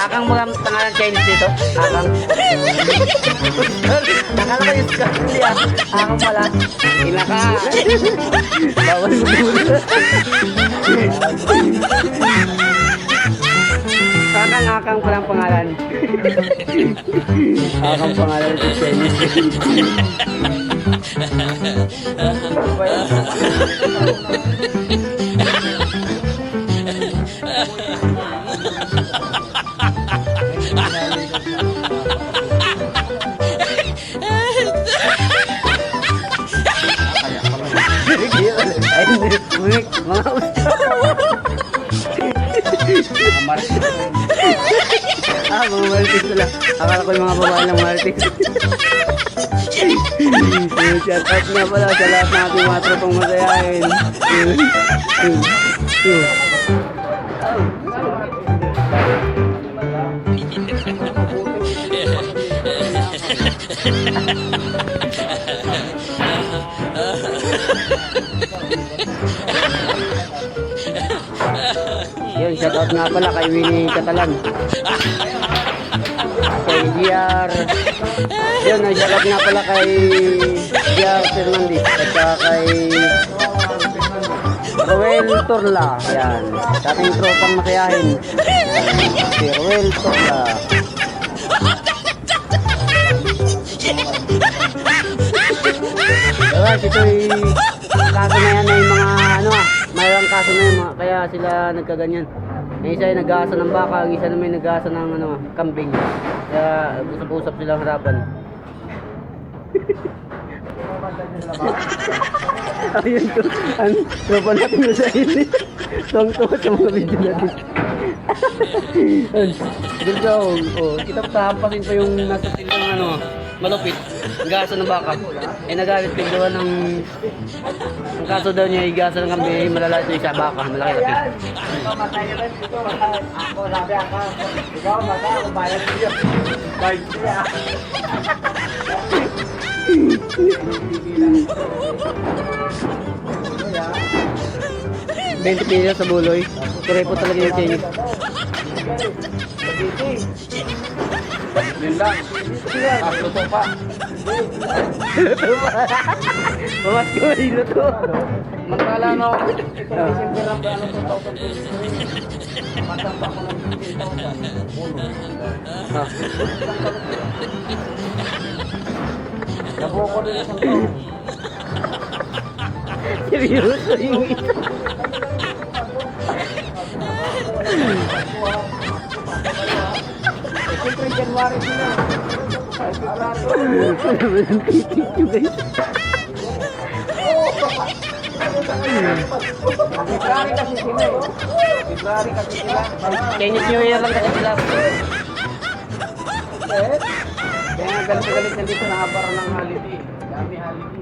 Akang mga tangalan Chinese dito. Akang. Akala ko yung Scotty ah. Akang pala. Inaka. Bawal mo muna. Akang palang pangalan. Akang pangalan sa Chinese. Mga usta. Mga martis sila. Akala ko yung mga babae ng martis. Shout out nga pala sa lahat ng ating mga tropang masayahin. Yun, shout out nga pala kay Winnie Catalan, kay GR. Yun, shout out nga pala kay GR Fernandez at saka kay Roel Torla. Yan, sa ating tropang masayahin, si Roel Torla. Diba, ito'y kaso na yan ay mga ano mayroong kaso na yun, kaya sila nagkaganyan. Yung isa ay nag-aasa ng baka, ang isa naman nag-aasa ng kambing. Kaya usap-usap silang harapan. Ayun to, tropa natin na sa init. Tuwang-tuwa sa mga video natin. Doon ka, kita tahampasin pa yung nasa silang malupit, nag-aasa ng baka. Nagalit yung gawa ng ang kaso daw niya, igasa ng kambing, malala ito yung sa baka, malaki-laki. Ako, sabi ako, ikaw, mata, ako, bayan siya. Bayan siya. 20 piso sa buloy. Kurepo talaga yung Chinese. Linda, luto pa. Luto pa. Mamas ko may luto. Magkala no, ito December ang ano 2020. Matamba ko ng 15,000. Nabuko din isang taon. Seryoso yung ito. Siyempre January sila. Ano naman ang titik nyo guys? February kasi sila eh. February kasi sila. Chinese New Year lang kasi sila. Kaya galit-galit na dito nakapara ng holiday. Dami holiday.